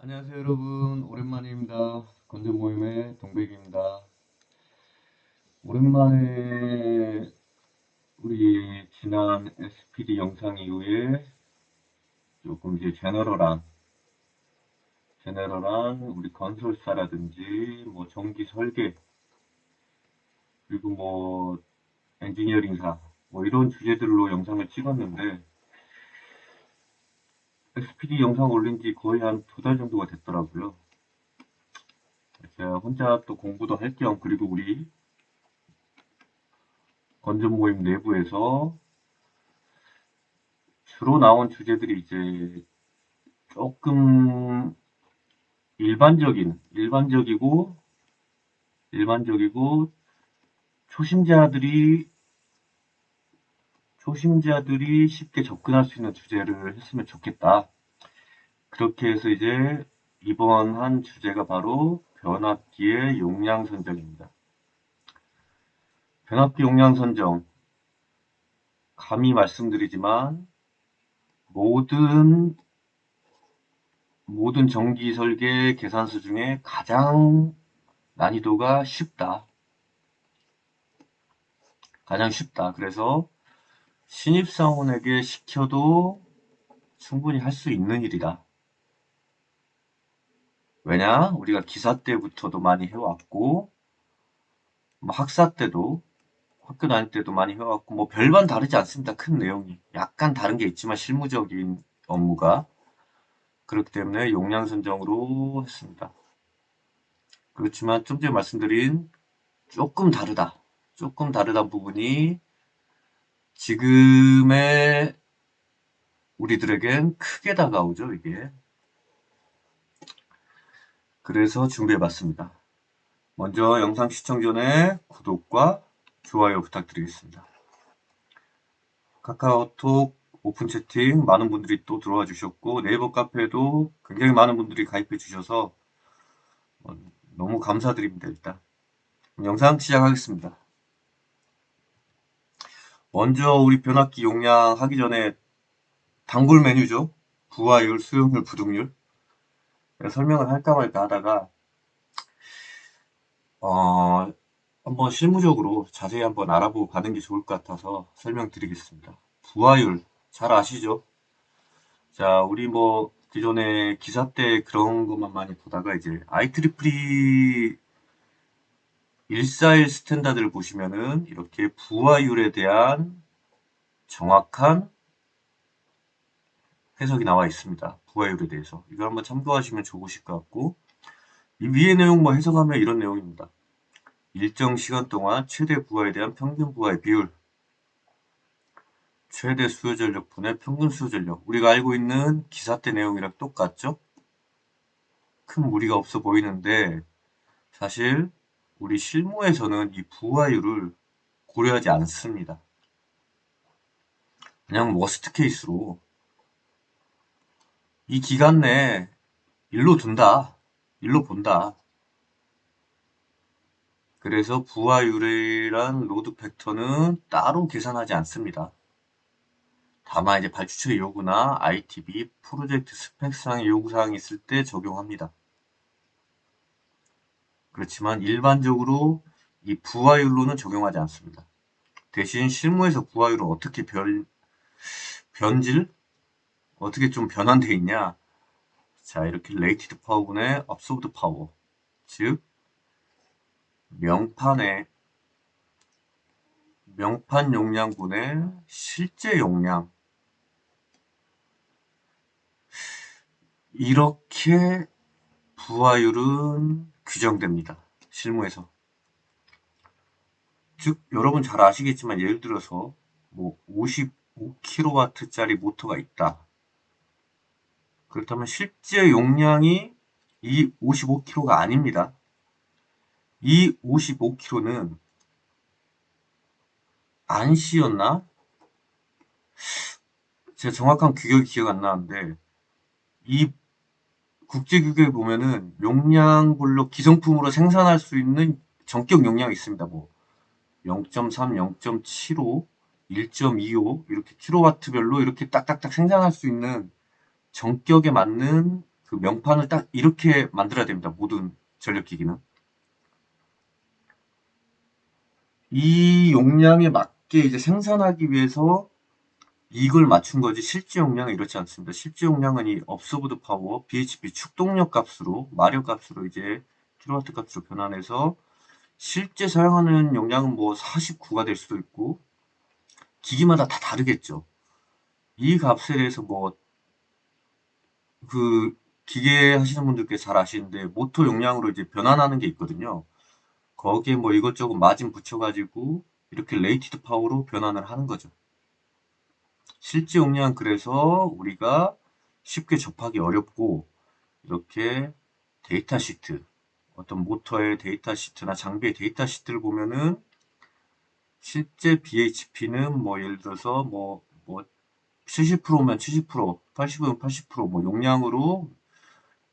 안녕하세요 여러분, 오랜만입니다. 건전 모임의 동백입니다. 오랜만에 우리 지난 SPD 영상 이후에 조금 이제 제너럴한 우리 건설사라든지 뭐 전기 설계, 그리고 뭐 엔지니어링사 뭐 이런 주제들로 영상을 찍었는데, SPD 영상 올린 지 거의 한 2달 정도가 됐더라고요. 제가 혼자 또 공부도 할 겸, 그리고 우리 건전 모임 내부에서 주로 나온 주제들이 이제 조금 일반적이고 초심자들이 쉽게 접근할 수 있는 주제를 했으면 좋겠다. 그렇게 해서 이제 이번 한 주제가 바로 변압기의 용량 선정입니다. 변압기 용량 선정, 감히 말씀드리지만 모든 전기 설계 계산서 중에 가장 난이도가 쉽다. 가장 쉽다. 그래서 신입사원에게 시켜도 충분히 할 수 있는 일이다. 왜냐? 우리가 기사 때부터도 많이 해왔고, 뭐 학사 때도, 학교 다닐 때도 많이 해왔고, 뭐 별반 다르지 않습니다. 큰 내용이. 약간 다른 게 있지만 실무적인 업무가. 그렇기 때문에 용량 선정으로 했습니다. 그렇지만 좀 전에 말씀드린 조금 다르다. 조금 다르다 부분이 지금의 우리들에겐 크게 다가오죠, 이게. 그래서 준비해봤습니다. 먼저 영상 시청 전에 구독과 좋아요 부탁드리겠습니다. 카카오톡 오픈 채팅 많은 분들이 또 들어와 주셨고, 네이버 카페도 굉장히 많은 분들이 가입해 주셔서 너무 감사드립니다. 일단 영상 시작하겠습니다. 먼저 우리 변압기 용량 하기 전에 단골 메뉴죠. 부하율, 수용률, 부득률 설명을 할까 말까 하다가 한번 실무적으로 자세히 한번 알아보고 가는 게 좋을 것 같아서 설명드리겠습니다. 부하율 잘 아시죠? 자, 우리 뭐 기존에 기사 때 그런 것만 많이 보다가 이제 IEEE 141 스탠다드를 보시면은 이렇게 부하율에 대한 정확한 해석이 나와 있습니다. 부하율에 대해서. 이걸 한번 참고하시면 좋으실 것 같고, 이 위의 내용 뭐 해석하면 이런 내용입니다. 일정 시간 동안 최대 부하에 대한 평균 부하의 비율, 최대 수요 전력분의 평균 수요 전력. 우리가 알고 있는 기사 때 내용이랑 똑같죠? 큰 무리가 없어 보이는데 사실 우리 실무에서는 이 부하율을 고려하지 않습니다. 그냥 워스트 케이스로 이 기간 내에 일로 둔다. 일로 본다. 그래서 부하율이란 로드 팩터는 따로 계산하지 않습니다. 다만 이제 발주처의 요구나 ITB 프로젝트 스펙상의 요구사항이 있을 때 적용합니다. 그렇지만 일반적으로 이 부하율로는 적용하지 않습니다. 대신 실무에서 부하율은 어떻게 변질? 어떻게 좀 변환되어 있냐? 자, 이렇게 레이티드 파워분의 업소브드 파워. 즉, 명판의 명판 용량분의 실제 용량. 이렇게 부하율은 규정됩니다. 실무에서. 즉, 여러분 잘 아시겠지만 예를 들어서 뭐 55kW짜리 모터가 있다. 그렇다면 실제 용량이 이 55kW가 아닙니다. 이 55kW는 안시였나? 제가 정확한 규격이 기억 안 나는데 이 국제 규격에 보면은 용량별로 기성품으로 생산할 수 있는 전격 용량이 있습니다. 뭐 0.3, 0.75, 1.25 이렇게 킬로와트별로 이렇게 딱딱딱 생산할 수 있는 전격에 맞는 그 명판을 딱 이렇게 만들어야 됩니다. 모든 전력기기는. 이 용량에 맞게 이제 생산하기 위해서 이걸 맞춘 거지 실제 용량은 이렇지 않습니다. 실제 용량은 이 업소브드 파워, BHP 축동력 값으로, 마력 값으로 이제 킬로와트 값으로 변환해서 실제 사용하는 용량은 뭐 49가 될 수도 있고 기기마다 다 다르겠죠. 이 값에 대해서 뭐 그 기계 하시는 분들께 잘 아시는데 모터 용량으로 이제 변환하는 게 있거든요. 거기에 뭐 이것저것 마진 붙여가지고 이렇게 레이티드 파워로 변환을 하는 거죠. 실제 용량 그래서 우리가 쉽게 접하기 어렵고 이렇게 데이터 시트 어떤 모터의 데이터 시트나 장비의 데이터 시트를 보면은 실제 BHP는 뭐 예를 들어서 뭐 70%면 70%, 80은 80%뭐 용량으로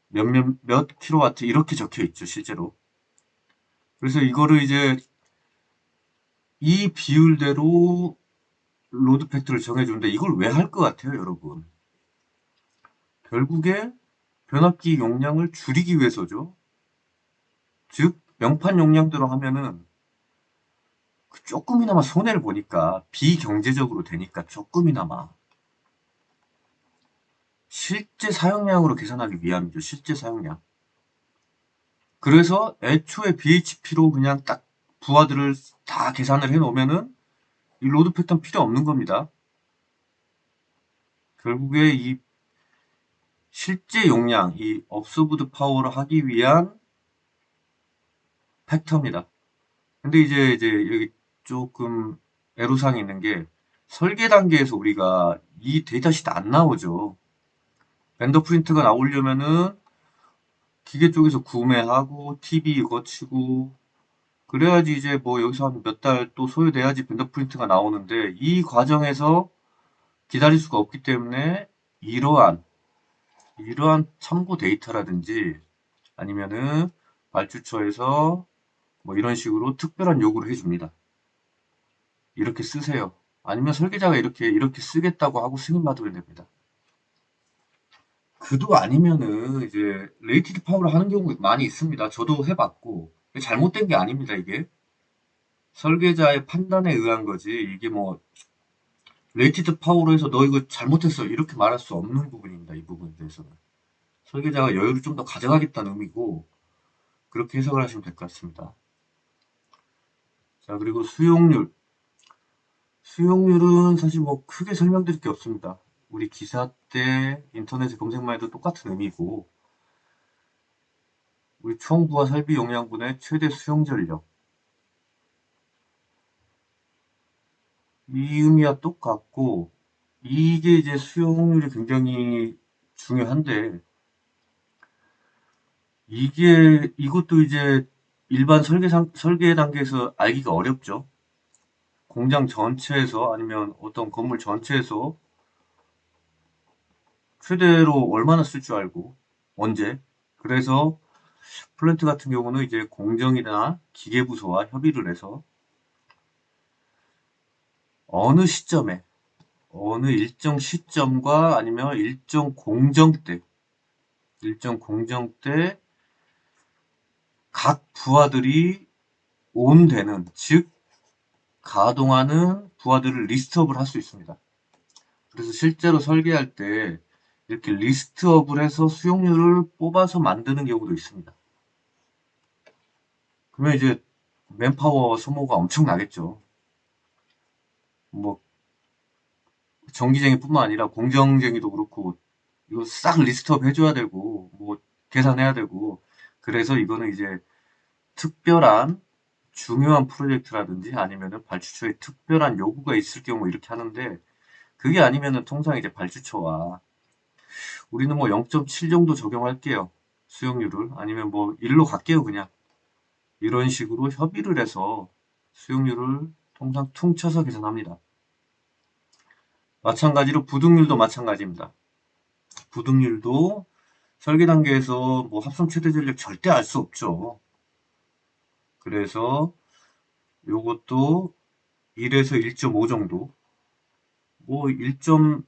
몇 킬로와트 이렇게 적혀 있죠, 실제로. 그래서 이거를 이제 이 비율대로 로드 팩터를 정해주는데 이걸 왜 할 것 같아요, 여러분? 결국에 변압기 용량을 줄이기 위해서죠. 즉, 명판 용량대로 하면은 조금이나마 손해를 보니까 비경제적으로 되니까 조금이나마 실제 사용량으로 계산하기 위함이죠. 실제 사용량. 그래서 애초에 BHP로 그냥 딱 부하들을 다 계산을 해 놓으면은 이 로드 패턴 필요 없는 겁니다. 결국에 이 실제 용량, 이 업소브드 파워를 하기 위한 팩터입니다. 근데 이제 여기 조금 애로사항이 있는 게 설계 단계에서 우리가 이 데이터 시트 안 나오죠. 벤더 프린트가 나오려면은 기계 쪽에서 구매하고 TV 거치고 그래야지 이제 뭐 여기서 한 몇 달 또 소요돼야지 벤더 프린트가 나오는데 이 과정에서 기다릴 수가 없기 때문에 이러한 참고 데이터라든지 아니면은 발주처에서 뭐 이런 식으로 특별한 요구를 해줍니다. 이렇게 쓰세요. 아니면 설계자가 이렇게 쓰겠다고 하고 승인받으면 됩니다. 그도 아니면은 이제 레이티드 파워를 하는 경우 많이 있습니다. 저도 해봤고 잘못된 게 아닙니다. 이게 설계자의 판단에 의한 거지. 이게 뭐 레이티드 파워로 해서 너 이거 잘못했어 이렇게 말할 수 없는 부분입니다. 이 부분에 대해서는 설계자가 여유를 좀 더 가져가겠다는 의미고 그렇게 해석을 하시면 될 것 같습니다. 자, 그리고 수용률. 수용률은 사실 뭐 크게 설명드릴 게 없습니다. 우리 기사 때 인터넷에 검색만 해도 똑같은 의미고 우리 총 부하 설비 용량분의 최대 수용 전력 이 의미와 똑같고 이게 이제 수용률이 굉장히 중요한데 이것도 이제 일반 설계 단계에서 알기가 어렵죠. 공장 전체에서 아니면 어떤 건물 전체에서 최대로 얼마나 쓸 줄 알고 언제 그래서 플랜트 같은 경우는 이제 공정이나 기계부서와 협의를 해서 어느 시점에 어느 일정 시점과 아니면 일정 공정 때 각 부하들이 온되는 즉 가동하는 부하들을 리스트업을 할 수 있습니다. 그래서 실제로 설계할 때 이렇게 리스트업을 해서 수용률을 뽑아서 만드는 경우도 있습니다. 그러면 이제 맨파워 소모가 엄청나겠죠. 뭐 전기쟁이뿐만 아니라 공정쟁이도 그렇고 이거 싹 리스트업 해줘야 되고 뭐 계산해야 되고 그래서 이거는 이제 특별한 중요한 프로젝트라든지 아니면은 발주처에 특별한 요구가 있을 경우 이렇게 하는데 그게 아니면은 통상 이제 발주처와 우리는 뭐 0.7 정도 적용할게요. 수용률을 아니면 뭐 1로 갈게요 그냥 이런 식으로 협의를 해서 수용률을 통상 퉁쳐서 계산합니다. 마찬가지로 부등률도 마찬가지입니다. 부등률도 설계 단계에서 뭐 합성 최대 전력 절대 알 수 없죠. 그래서 요것도 1에서 1.5 정도, 뭐 1.2,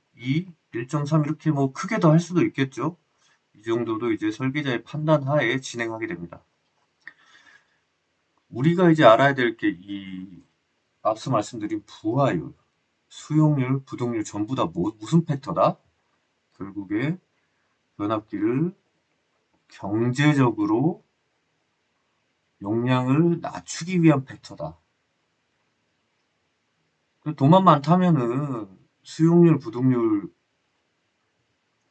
1.3 이렇게 뭐 크게 더 할 수도 있겠죠. 이 정도도 이제 설계자의 판단 하에 진행하게 됩니다. 우리가 이제 알아야 될 게 이 앞서 말씀드린 부하율, 수용률, 부동률 전부 다 무슨 팩터다? 결국에 변압기를 경제적으로 용량을 낮추기 위한 팩터다. 돈만 많다면은 수용률, 부동률,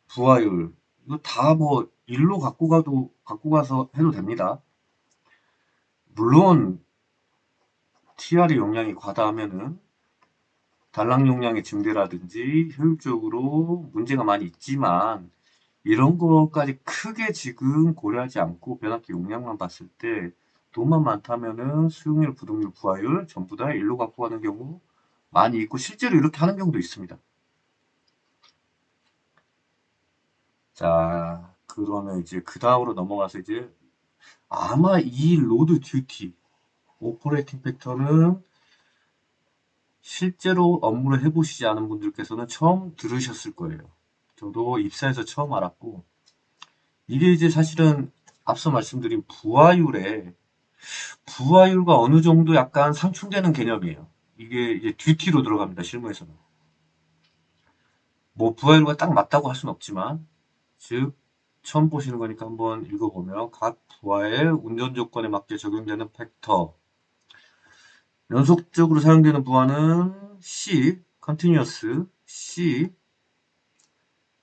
부하율 이거 다 뭐 일로 갖고 가서 해도 됩니다. 물론 TR의 용량이 과다하면은 단락 용량의 증대라든지 효율적으로 문제가 많이 있지만 이런 것까지 크게 지금 고려하지 않고 변압기 용량만 봤을 때 돈만 많다면은 수용률, 부동률, 부하율 전부 다 일로 갖고 가는 경우 많이 있고 실제로 이렇게 하는 경우도 있습니다. 자, 그러면 이제 그 다음으로 넘어가서 이제 아마 이 로드 듀티 오퍼레이팅 팩터는 실제로 업무를 해보시지 않은 분들께서는 처음 들으셨을 거예요. 저도 입사해서 처음 알았고 이게 이제 사실은 앞서 말씀드린 부하율과 어느 정도 약간 상충되는 개념이에요. 이게 이제 듀티로 들어갑니다. 실무에서는. 뭐 부하율과 딱 맞다고 할 수는 없지만 즉 처음 보시는 거니까 한번 읽어보면 각 부하의 운전 조건에 맞게 적용되는 팩터 연속적으로 사용되는 부하는 C, continuous, C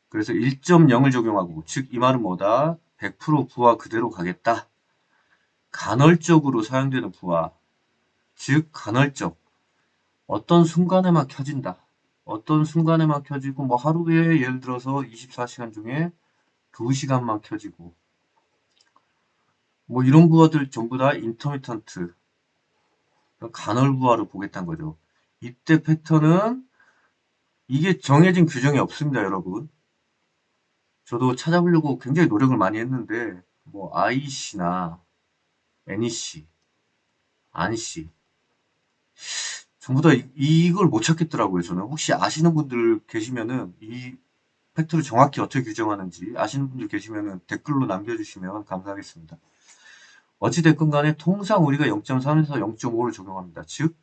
그래서 1.0을 적용하고 즉 이 말은 뭐다? 100% 부하 그대로 가겠다. 간헐적으로 사용되는 부하 즉 간헐적 어떤 순간에만 켜진다. 어떤 순간에만 켜지고 뭐 하루에 예를 들어서 24시간 중에 2시간만 켜지고 뭐 이런 부하들 전부 다 인터미턴트 간헐 부하로 보겠다는 거죠. 이때 패턴은 이게 정해진 규정이 없습니다, 여러분. 저도 찾아보려고 굉장히 노력을 많이 했는데 뭐 IC나 NEC, ANSI 전부 다 이걸 못 찾겠더라고요. 저는 혹시 아시는 분들 계시면은 이 팩트를 정확히 어떻게 규정하는지 아시는 분들 계시면은 댓글로 남겨주시면 감사하겠습니다. 어찌됐건 간에 통상 우리가 0.3에서 0.5를 적용합니다. 즉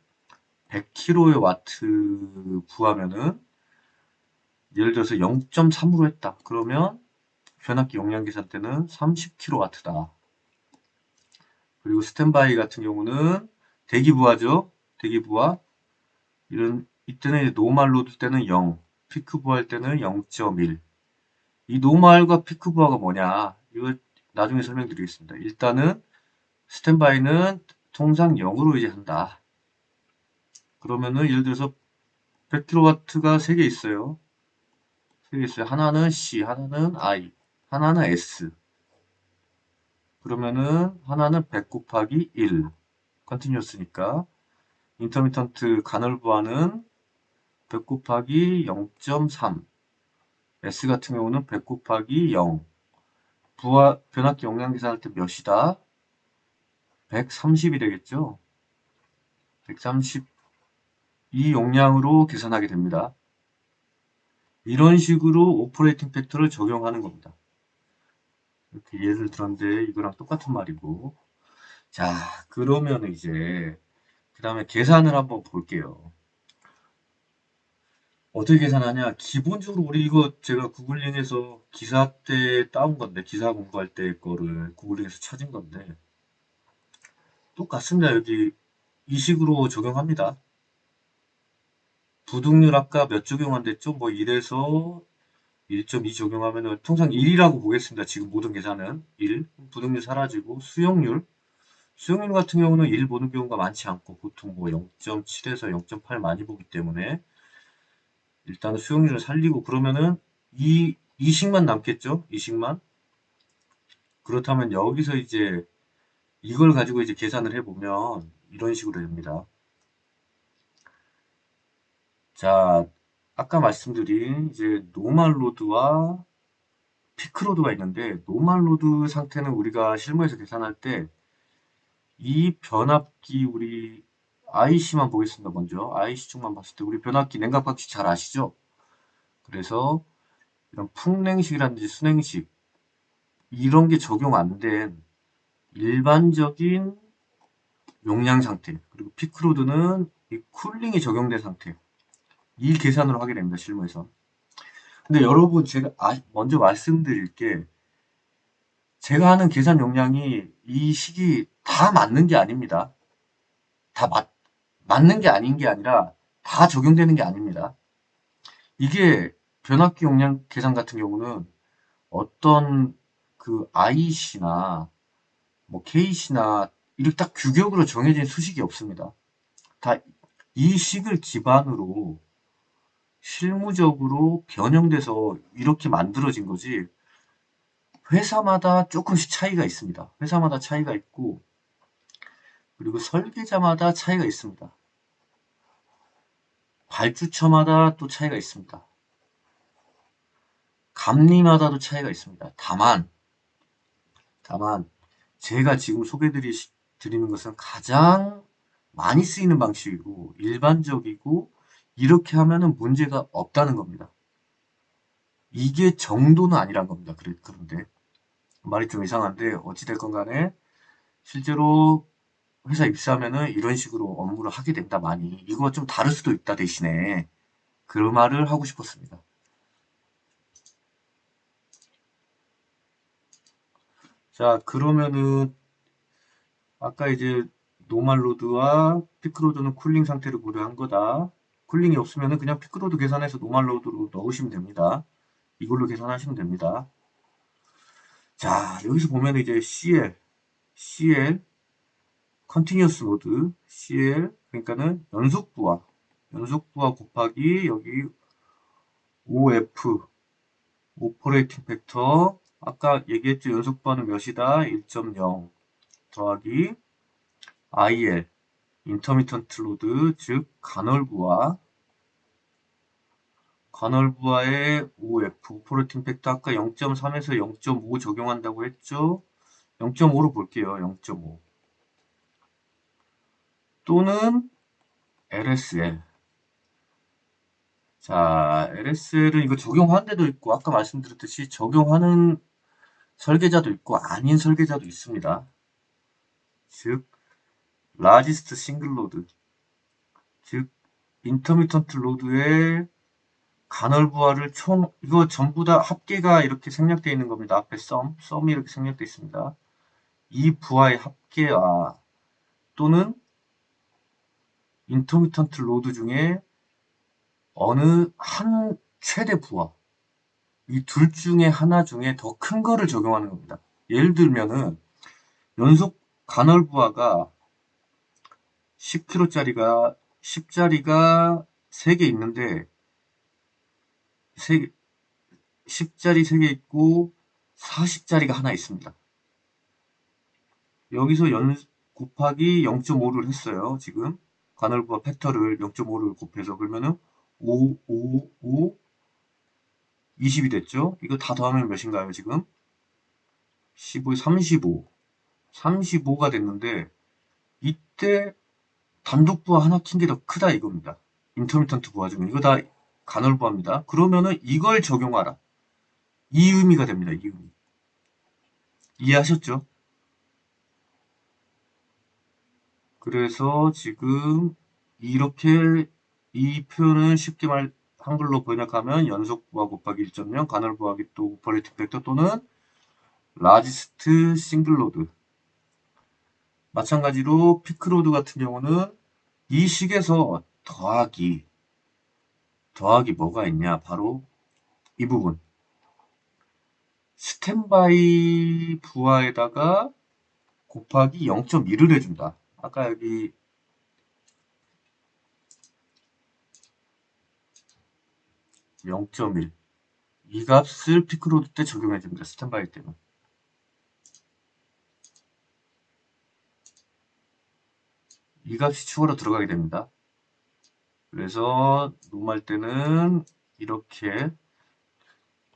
100kWh 부하면은 예를 들어서 0.3으로 했다. 그러면 변압기 용량 계산 때는 30kW다. 그리고 스탠바이 같은 경우는 대기 부하죠. 대기 부하. 이때는 노멀 로드 때는 0, 피크 부하일 때는 0.1. 이 노멀과 피크 부하가 뭐냐? 이거 나중에 설명드리겠습니다. 일단은 스탠바이는 통상 0으로 이제 한다. 그러면은 예를 들어서 100kW가 3개 있어요. 3개 있어요. 하나는 C, 하나는 I, 하나는 S. 그러면은 하나는 100 곱하기 1. 컨티뉴어스니까. 인터미턴트 간헐부하는 100 곱하기 0.3. S 같은 경우는 100 곱하기 0. 부하 변압기 용량 계산할 때 몇이다? 130이 되겠죠? 130 이 용량으로 계산하게 됩니다. 이런 식으로 오퍼레이팅 팩터를 적용하는 겁니다. 이렇게 예를 들었는데 이거랑 똑같은 말이고 자 그러면 이제 그 다음에 계산을 한번 볼게요. 어떻게 계산하냐 기본적으로 우리 이거 제가 구글링에서 기사 때 따온 건데 기사 공부할 때 거를 구글링에서 찾은 건데 똑같습니다. 여기 이 식으로 적용합니다. 부등률 아까 몇 적용한댔죠? 뭐 1에서 1.2 적용하면은 통상 1이라고 보겠습니다. 지금 모든 계산은 1. 부등률 사라지고 수용률 같은 경우는 1 보는 경우가 많지 않고 보통 뭐 0.7에서 0.8 많이 보기 때문에 일단은 수용률을 살리고 그러면은 이식만 남겠죠? 이식만. 그렇다면 여기서 이제 이걸 가지고 이제 계산을 해보면 이런 식으로 됩니다. 자, 아까 말씀드린 이제 노멀 로드와 피크 로드가 있는데 노멀 로드 상태는 우리가 실무에서 계산할 때 이 변압기 우리 IC만 보겠습니다. 먼저 IC 쪽만 봤을 때 우리 변압기 냉각 방식 잘 아시죠? 그래서 이런 풍냉식이라든지 순냉식 이런 게 적용 안 된 일반적인 용량 상태, 그리고 피크로드는 이 쿨링이 적용된 상태, 이 계산으로 하게 됩니다, 실무에서. 근데 여러분, 제가 먼저 말씀드릴 게, 제가 하는 계산 용량이 이 식이 다 맞는 게 아닙니다. 다 맞는 게 아닌 게 아니라 다 적용되는 게 아닙니다. 이게 변압기 용량 계산 같은 경우는 어떤 그 IC나 뭐 KC나 이렇게 딱 규격으로 정해진 수식이 없습니다. 다 이 식을 기반으로 실무적으로 변형돼서 이렇게 만들어진 거지, 회사마다 조금씩 차이가 있습니다. 회사마다 차이가 있고, 그리고 설계자마다 차이가 있습니다. 발주처마다 또 차이가 있습니다. 감리마다도 차이가 있습니다. 다만 제가 지금 드리는 것은 가장 많이 쓰이는 방식이고 일반적이고, 이렇게 하면은 문제가 없다는 겁니다. 이게 정도는 아니란 겁니다. 그런데 말이 좀 이상한데 어찌됐건 간에 실제로 회사 입사하면은 이런 식으로 업무를 하게 된다, 많이. 이거 좀 다를 수도 있다 대신에, 그 말을 하고 싶었습니다. 자, 그러면은 아까 이제 노멀로드와 피크로드는 쿨링 상태를 고려한 거다. 쿨링이 없으면은 그냥 피크로드 계산해서 노멀로드로 넣으시면 됩니다. 이걸로 계산하시면 됩니다. 자, 여기서 보면 이제 CL, 컨티뉴어스 로드, CL, 그러니까는 연속부하 곱하기 여기 OF, 오퍼레이팅 팩터, 아까 얘기했죠. 연속부하는 몇이다? 1.0 더하기 IL, 인터미턴트 로드, 즉 간헐부하의 OF, 오퍼레이팅 팩터 아까 0.3에서 0.5 적용한다고 했죠. 0.5로 볼게요. 0.5 또는 LSL. 자, LSL은 이거 적용하는 데도 있고 아까 말씀드렸듯이 적용하는 설계자도 있고 아닌 설계자도 있습니다. 즉 라지스트 싱글 로드, 즉 인터미턴트 로드의 간헐부하를 이거 전부 다 합계가 이렇게 생략되어 있는 겁니다. 앞에 썸이 이렇게 생략되어 있습니다. 이 부하의 합계와 또는 인터미턴트 로드 중에 어느 한 최대 부하, 이 둘 중에 하나 중에 더 큰 거를 적용하는 겁니다. 예를 들면은 연속 간헐부하가 10kg짜리가 10자리가 3개 있는데 10자리 3개 있고 40자리가 하나 있습니다. 여기서 곱하기 0.5를 했어요. 지금 간헐부하 팩터를 0.5를 곱해서, 그러면은 5, 5, 5, 20이 됐죠. 이거 다 더하면 몇인가요? 지금 15, 35, 35가 됐는데, 이때 단독 부하 하나 킨 게 더 크다 이겁니다. 인터미턴트 부하 중에 이거 다 간헐부하입니다. 그러면은 이걸 적용하라, 이 의미가 됩니다. 이 의미. 이해하셨죠? 그래서 지금 이렇게 이 표현은 쉽게 한글로 번역하면 연속부하 곱하기 1.0, 간헐부하기 또 오퍼레이팅 팩터 또는 라지스트 싱글로드. 마찬가지로 피크로드 같은 경우는 이 식에서 더하기 뭐가 있냐? 바로 이 부분. 스탠바이 부하에다가 곱하기 0.1을 해준다. 아까 여기 0.1. 이 값을 피크로드 때 적용해줍니다. 스탠바이 때는. 이 값이 추가로 들어가게 됩니다. 그래서 노말 때는 이렇게,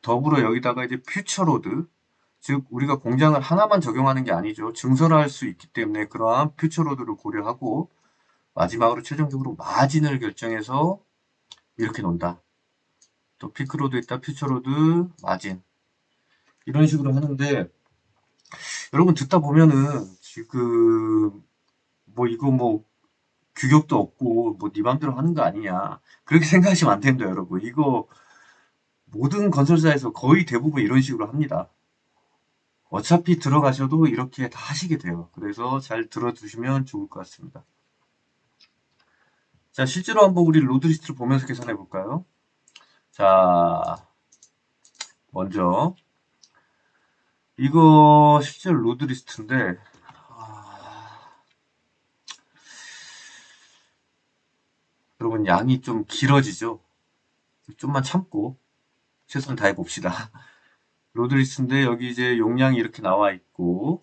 더불어 여기다가 이제 퓨처로드, 즉 우리가 공장을 하나만 적용하는 게 아니죠. 증설할 수 있기 때문에 그러한 퓨처로드를 고려하고 마지막으로 최종적으로 마진을 결정해서 이렇게 논다. 또 피크로드 있다, 퓨처로드, 마진, 이런 식으로 하는데, 여러분 듣다 보면은 지금 뭐 이거 뭐 규격도 없고 뭐 네 맘대로 하는 거 아니냐 그렇게 생각하시면 안 됩니다, 여러분. 이거 모든 건설사에서 거의 대부분 이런 식으로 합니다. 어차피 들어가셔도 이렇게 다 하시게 돼요. 그래서 잘 들어두시면 좋을 것 같습니다. 자, 실제로 한번 우리 로드 리스트를 보면서 계산해 볼까요? 자, 먼저 이거 실제로 로드 리스트인데 여러분 양이 좀 길어지죠? 좀만 참고 최선을 다해 봅시다. 로드 리스트인데 여기 이제 용량이 이렇게 나와 있고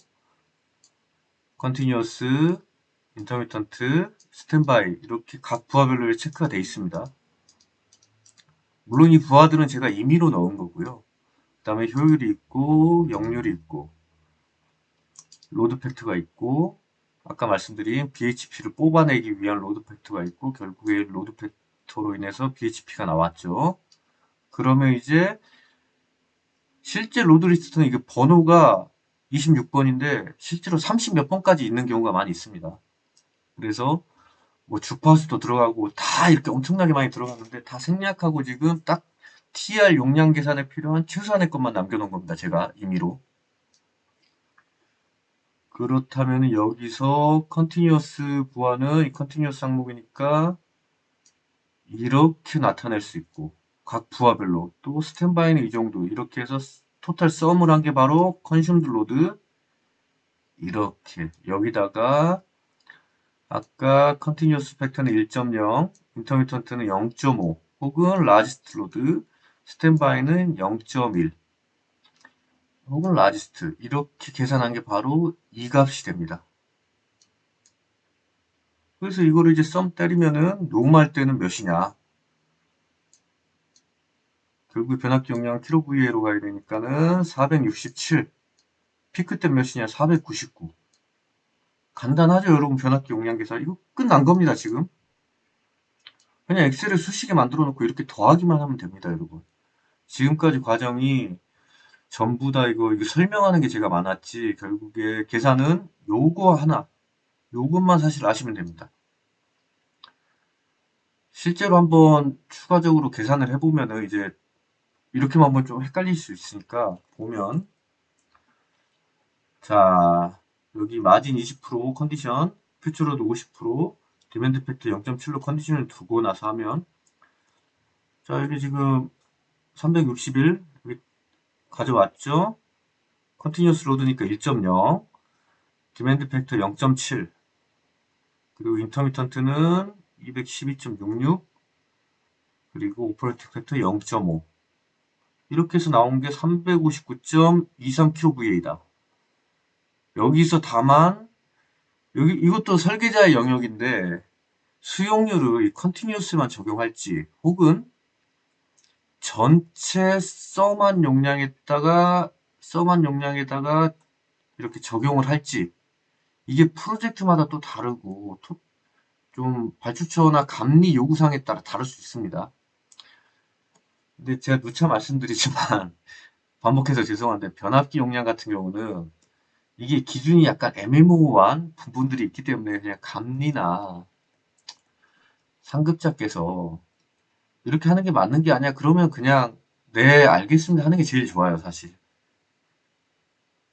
컨티뉴어스, 인터미턴트, 스탠바이 이렇게 각 부하별로 체크가 되어 있습니다. 물론 이 부하들은 제가 임의로 넣은 거고요. 그 다음에 효율이 있고 역률이 있고 로드 팩트가 있고 아까 말씀드린 BHP를 뽑아내기 위한 로드 팩트가 있고 결국에 로드 팩터로 인해서 BHP가 나왔죠. 그러면 이제 실제 로드 리스트는 이게 번호가 26번인데 실제로 30 몇 번까지 있는 경우가 많이 있습니다. 그래서 뭐 주파수도 들어가고 다 이렇게 엄청나게 많이 들어갔는데 다 생략하고 지금 딱 TR 용량 계산에 필요한 최소한의 것만 남겨놓은 겁니다. 제가 임의로. 그렇다면 여기서 컨티뉴어스 부하는 이 컨티뉴어스 항목이니까 이렇게 나타낼 수 있고 각 부하별로 또 스탠바이는 이 정도 이렇게 해서 토탈 썸을 한 게 바로 컨슘드 로드 이렇게 여기다가 아까 컨티뉴어스 팩터는 1.0 인터미턴트는 0.5 혹은 라지스트 로드 스탠바이는 0.1 혹은 라지스트 이렇게 계산한 게 바로 이 값이 됩니다. 그래서 이거를 이제 썸 때리면은 노멀 때는 몇이냐 결국 변압기 용량 kVA로 가야 되니까는 467 피크 때 몇이냐 499 간단하죠 여러분 변압기 용량 계산 이거 끝난 겁니다 지금 그냥 엑셀에 수식에 만들어 놓고 이렇게 더하기만 하면 됩니다 여러분 지금까지 과정이 전부 다 이거 설명하는 게 제가 많았지 결국에 계산은 요거 하나 요것만 사실 아시면 됩니다 실제로 한번 추가적으로 계산을 해보면은 이제 이렇게만 보면 좀 헷갈릴 수 있으니까 보면 자 여기 마진 20% 컨디션 퓨처로드 50% 디맨드 팩트 0.7로 컨디션을 두고 나서 하면 자 여기 지금 361 여기 가져왔죠 컨티뉴어스 로드니까 1.0 디맨드 팩터 0.7 그리고 인터미턴트는 212.66 그리고 오퍼레이팅 팩터 0.5 이렇게 해서 나온 게 359.23kVA다. 여기서 다만 여기 이것도 설계자의 영역인데 수용률을 이 컨티뉴어스만 적용할지 혹은 전체 썸한 용량에다가 이렇게 적용을 할지 이게 프로젝트마다 또 다르고 좀 발주처나 감리 요구사항에 따라 다를 수 있습니다. 근데 제가 누차 말씀드리지만 반복해서 죄송한데 변압기 용량 같은 경우는 이게 기준이 약간 애매모호한 부분들이 있기 때문에 그냥 감리나 상급자께서 이렇게 하는 게 맞는 게 아니야. 그러면 그냥 네, 알겠습니다 하는 게 제일 좋아요, 사실.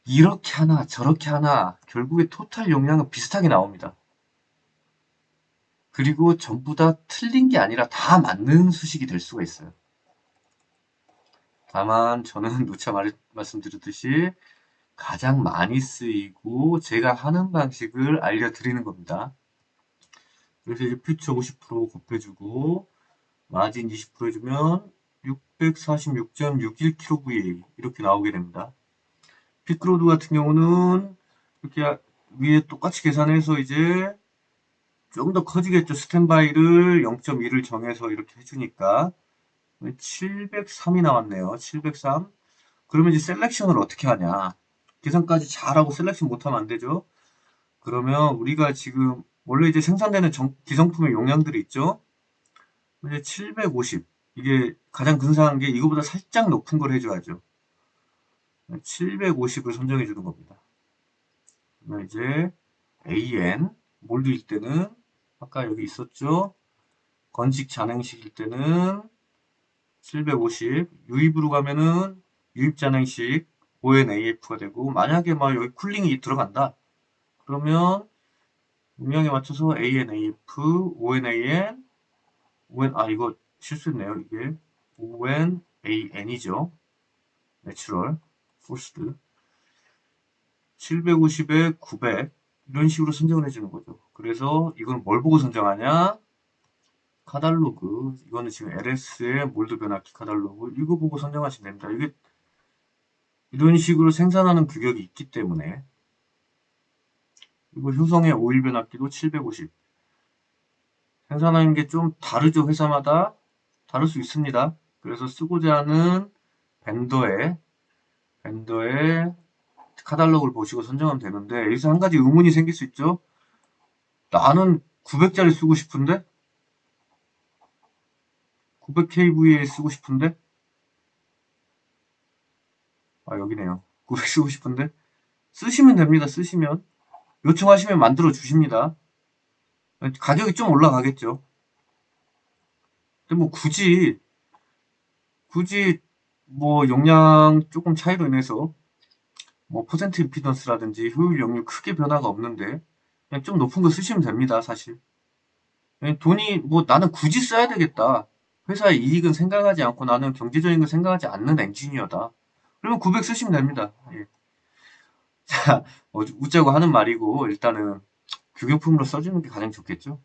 이렇게 하나, 저렇게 하나, 결국에 토탈 용량은 비슷하게 나옵니다. 그리고 전부 다 틀린 게 아니라 다 맞는 수식이 될 수가 있어요. 다만 저는 누차 말씀드렸듯이 가장 많이 쓰이고 제가 하는 방식을 알려드리는 겁니다. 그래서 이제 퓨처 50% 곱해주고 마진 20% 해주면 646.61kVA 이렇게 나오게 됩니다. 피크로드 같은 경우는 이렇게 위에 똑같이 계산해서 이제 좀 더 커지겠죠. 스탠바이를 0.1을 정해서 이렇게 해주니까 703이 나왔네요. 703. 그러면 이제 셀렉션을 어떻게 하냐. 계산까지 잘하고 셀렉션 못하면 안 되죠. 그러면 우리가 지금 원래 이제 생산되는 기성품의 용량들이 있죠. 이제 750. 이게 가장 근사한 게 이거보다 살짝 높은 걸 해줘야죠. 750을 선정해 주는 겁니다. 그러면 이제 AN 몰드일 때는 아까 여기 있었죠. 건식 잔행식일 때는 750, 유입으로 가면은 유입 잔행식 ONAF가 되고, 만약에 막 여기 쿨링이 들어간다. 그러면 용량에 맞춰서 ANAF, ONAN, 이거 실수했네요. 이게 ONAN이죠. 내추럴, 포스드. 750에 900 이런 식으로 선정을 해주는 거죠. 그래서 이건 뭘 보고 선정하냐? 카달로그. 이거는 지금 LS의 몰드 변압기 카달로그. 이거 보고 선정하시면 됩니다. 이게 이런 식으로 생산하는 규격이 있기 때문에. 그리고 효성의 오일 변압기도 750. 생산하는 게 좀 다르죠. 회사마다 다를 수 있습니다. 그래서 쓰고자 하는 벤더의 카달로그를 보시고 선정하면 되는데, 여기서 한 가지 의문이 생길 수 있죠. 나는 900짜리 쓰고 싶은데 900kVA 쓰고 싶은데 여기네요. 900 쓰고 싶은데 쓰시면 됩니다. 쓰시면 요청하시면 만들어 주십니다. 가격이 좀 올라가겠죠. 근데 뭐 굳이 뭐 용량 조금 차이로 인해서 뭐 퍼센트 임피던스라든지 효율 역류 크게 변화가 없는데 그냥 좀 높은 거 쓰시면 됩니다. 사실 돈이 뭐 나는 굳이 써야 되겠다. 회사의 이익은 생각하지 않고 나는 경제적인 걸 생각하지 않는 엔지니어다. 그러면 900 쓰시면 됩니다. 예. 자, 웃자고 하는 말이고 일단은 규격품으로 써주는 게 가장 좋겠죠.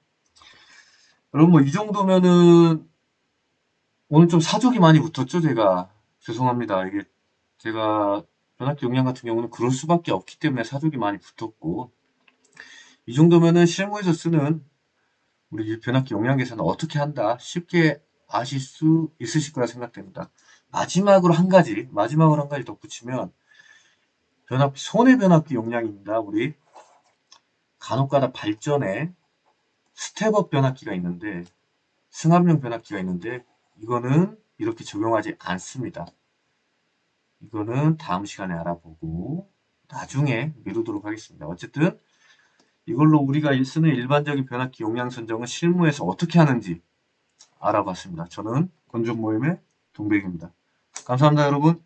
그럼 뭐 이 정도면은 오늘 좀 사족이 많이 붙었죠, 제가. 죄송합니다. 이게 제가 변압기 용량 같은 경우는 그럴 수밖에 없기 때문에 사족이 많이 붙었고 이 정도면은 실무에서 쓰는 우리 변압기 용량 계산을 어떻게 한다 쉽게 아실 수 있으실 거라 생각됩니다. 마지막으로 한 가지 덧붙이면 손해 변압기 용량입니다. 우리 간혹가다 발전에 스텝업 변압기가 있는데 승합용 변압기가 있는데 이거는 이렇게 적용하지 않습니다. 이거는 다음 시간에 알아보고 나중에 미루도록 하겠습니다. 어쨌든 이걸로 우리가 쓰는 일반적인 변압기 용량 선정은 실무에서 어떻게 하는지 알아봤습니다. 저는 건전 모임의 동백입니다. 감사합니다, 여러분.